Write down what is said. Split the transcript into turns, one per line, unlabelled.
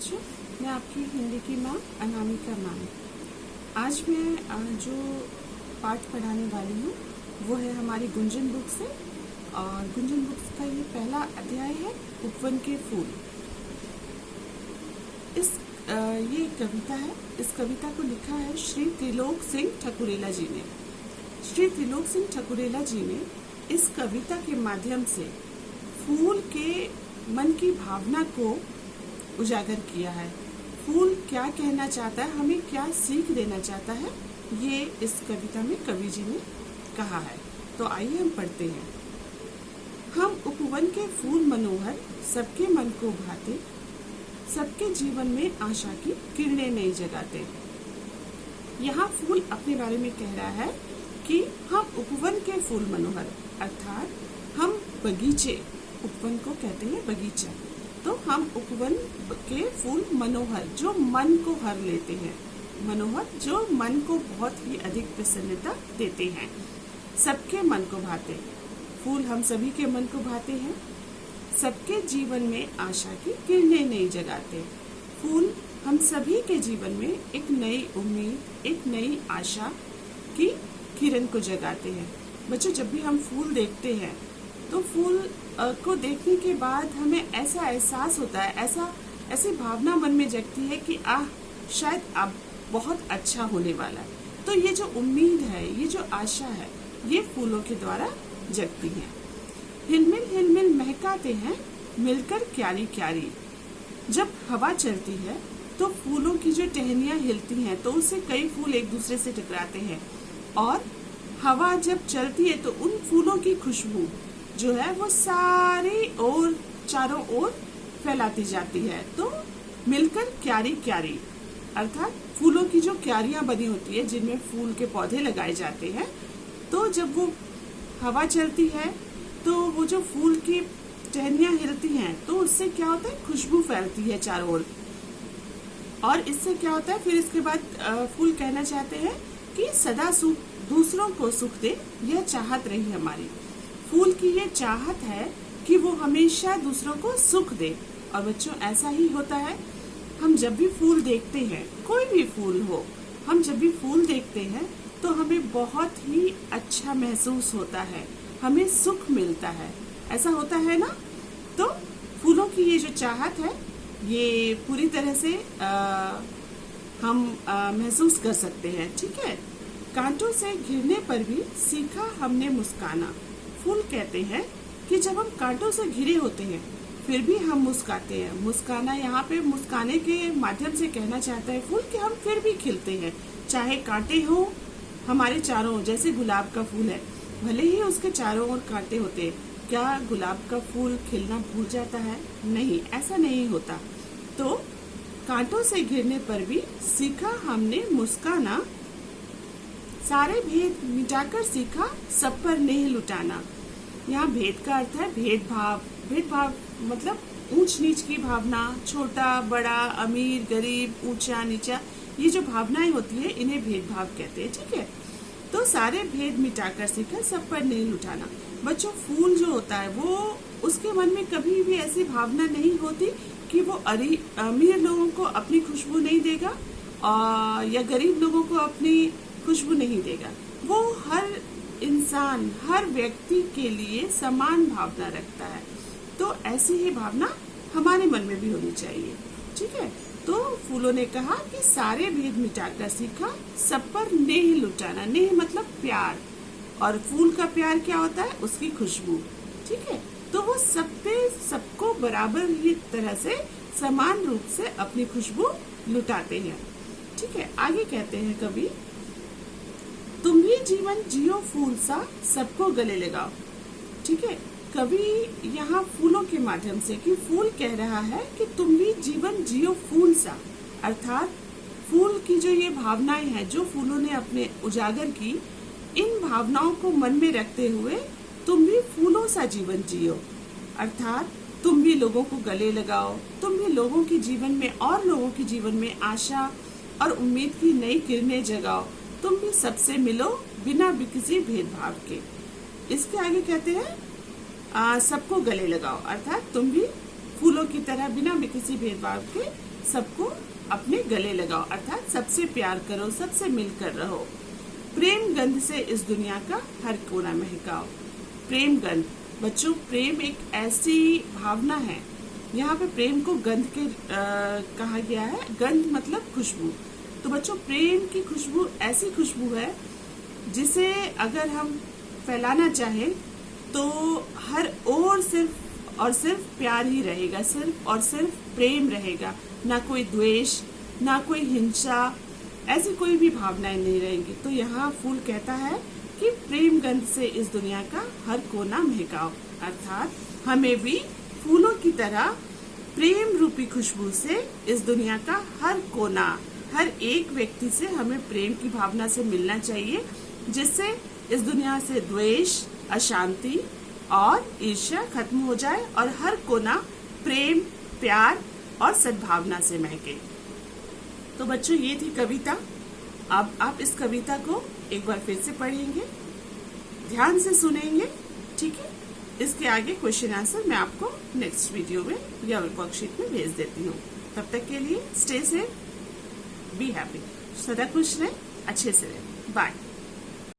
बच्चों, मैं आपकी हिंदी की माँ अनामिका मैम। आज मैं जो पाठ पढ़ाने वाली हूँ वो है हमारी गुंजन बुक से। और गुंजन बुक का ये पहला अध्याय है उपवन के फूल। ये कविता है। इस कविता को लिखा है श्री त्रिलोक सिंह ठकुरेला जी ने। श्री त्रिलोक सिंह ठकुरेला जी ने इस कविता के माध्यम से फूल के मन की भावना को उजागर किया है। फूल क्या कहना चाहता है, हमें क्या सीख देना चाहता है, ये इस कविता में कवि जी ने कहा है। तो आइए हम पढ़ते हैं। हम उपवन के फूल मनोहर, सबके मन को भाते, सबके जीवन में आशा की किरणें नहीं जगाते। यहाँ फूल अपने बारे में कह रहा है कि हम उपवन के फूल मनोहर, अर्थात हम बगीचे, उपवन को कहते हैं बगीचा, तो हम उपवन के फूल मनोहर जो मन को हर लेते हैं, मनोहर जो मन को बहुत ही अधिक प्रसन्नता देते हैं, सबके मन को भाते। फूल हम सभी के मन को भाते हैं, सबके जीवन में आशा की किरणें नहीं जगाते। फूल हम सभी के जीवन में एक नई उम्मीद, एक नई आशा की किरण को जगाते हैं। बच्चों, जब भी हम फूल देखते हैं तो फूल को देखने के बाद हमें ऐसा एहसास होता है, ऐसी भावना मन में जगती है कि शायद अब बहुत अच्छा होने वाला है। तो ये जो उम्मीद है, ये जो आशा है, ये फूलों के द्वारा जगती है। हिलमिल हिलमिल महकाते हैं मिलकर क्यारी क्यारी। जब हवा चलती है तो फूलों की जो टहनियां हिलती हैं तो उससे कई फूल एक दूसरे से टकराते हैं, और हवा जब चलती है तो उन फूलों की खुशबू जो है वो सारी ओर, चारों ओर फैलाती जाती है। तो मिलकर क्यारी क्यारी, अर्थात फूलों की जो क्यारियां बनी होती है जिनमें फूल के पौधे लगाए जाते हैं, तो जब वो हवा चलती है तो वो जो फूल की टहनियां हिलती हैं तो उससे क्या होता है, खुशबू फैलती है चारों ओर। और इससे क्या होता है, फिर इसके बाद फूल कहना चाहते हैं कि सदा सुख, दूसरों को सुख दे, यह चाहत रही हमारी। फूल की ये चाहत है कि वो हमेशा दूसरों को सुख दे। और बच्चों, ऐसा ही होता है। हम जब भी फूल देखते हैं, कोई भी फूल हो, हम जब भी फूल देखते हैं तो हमें बहुत ही अच्छा महसूस होता है, हमें सुख मिलता है। ऐसा होता है ना? तो फूलों की ये जो चाहत है, ये पूरी तरह से हम महसूस कर सकते हैं। ठीक है। कांटों से घिरने पर भी सीखा हमने मुस्काना। फूल कहते हैं कि जब हम कांटों से घिरे होते हैं फिर भी हम मुस्काते हैं। मुस्काना यहाँ पे मुस्काने के माध्यम से कहना चाहता है फूल कि हम फिर भी खिलते हैं, चाहे कांटे हो हमारे चारों ओर। जैसे गुलाब का फूल है, भले ही उसके चारों ओर कांटे होते हैं, क्या गुलाब का फूल खिलना भूल जाता है? नहीं, ऐसा नहीं होता। तो कांटों से घिरने पर भी सीखा हमने मुस्काना, सारे भेद मिटाकर सीखा सब पर नेह लुटाना। यहाँ भेद का अर्थ है भेदभाव। भेदभाव मतलब ऊंच नीच की भावना, छोटा बड़ा, अमीर गरीब, ऊंचा नीचा, ये जो भावनाएं होती है इन्हें भेदभाव कहते हैं। ठीक है। तो सारे भेद मिटाकर सीखा सब पर नेह लुटाना। बच्चों, फूल जो होता है वो, उसके मन में कभी भी ऐसी भावना नहीं होती कि वो अमीर लोगों को अपनी खुशबू नहीं देगा या गरीब लोगों को अपनी खुशबू नहीं देगा। वो हर इंसान, हर व्यक्ति के लिए समान भावना रखता है। तो ऐसी ही भावना हमारे मन में भी होनी चाहिए। ठीक है। तो फूलों ने कहा कि सारे भेद मिटाकर सीखा सब पर नेह लुटाना। नेह मतलब प्यार, और फूल का प्यार क्या होता है? उसकी खुशबू। ठीक है। तो वो सब पे सबको बराबर ही तरह से समान रूप से अपनी खुशबू लुटाते हैं। ठीक है। आगे कहते हैं कवि, तुम भी जीवन जियो फूल सा, सबको गले लगाओ। ठीक है। कवि यहाँ फूलों के माध्यम से, कि फूल कह रहा है कि तुम भी जीवन जियो फूल सा, अर्थात फूल की जो ये भावनाएं हैं जो फूलों ने अपने उजागर की, इन भावनाओं को मन में रखते हुए तुम भी फूलों सा जीवन जियो, अर्थात तुम भी लोगों को गले लगाओ, तुम भी लोगों के जीवन में और लोगों के जीवन में आशा और उम्मीद की नई किरणें जगाओ। तुम भी सबसे मिलो बिना किसी भेदभाव के। इसके आगे कहते हैं सबको गले लगाओ, अर्थात तुम भी फूलों की तरह बिना किसी भेदभाव के सबको अपने गले लगाओ, अर्थात सबसे प्यार करो, सबसे मिलकर रहो। प्रेम गंध से इस दुनिया का हर कोना महकाओ। प्रेम गंध बच्चों, प्रेम एक ऐसी भावना है, यहाँ पे प्रेम को गंध के कहा गया है। गंध मतलब खुशबू। तो बच्चों, प्रेम की खुशबू ऐसी खुशबू है जिसे अगर हम फैलाना चाहें तो हर ओर सिर्फ और सिर्फ प्यार ही रहेगा, सिर्फ और सिर्फ प्रेम रहेगा, ना कोई द्वेष, ना कोई हिंसा, ऐसी कोई भी भावनाएं नहीं रहेंगी। तो यहाँ फूल कहता है कि प्रेम गंध से इस दुनिया का हर कोना महकाओ, अर्थात हमें भी फूलों की तरह प्रेम रूपी खुशबू से इस दुनिया का हर कोना, हर एक व्यक्ति से हमें प्रेम की भावना से मिलना चाहिए, जिससे इस दुनिया से द्वेष, अशांति और ईर्ष्या खत्म हो जाए और हर कोना प्रेम, प्यार और सद्भावना से महके। तो बच्चों, ये थी कविता। अब आप इस कविता को एक बार फिर से पढ़ेंगे, ध्यान से सुनेंगे, ठीक है। इसके आगे क्वेश्चन आंसर मैं आपको नेक्स्ट वीडियो में या वर्कशीट में भेज देती हूँ। तब तक के लिए स्टे सेफ, बी हैप्पी, सदा खुश रहें, अच्छे से रहें, बाय।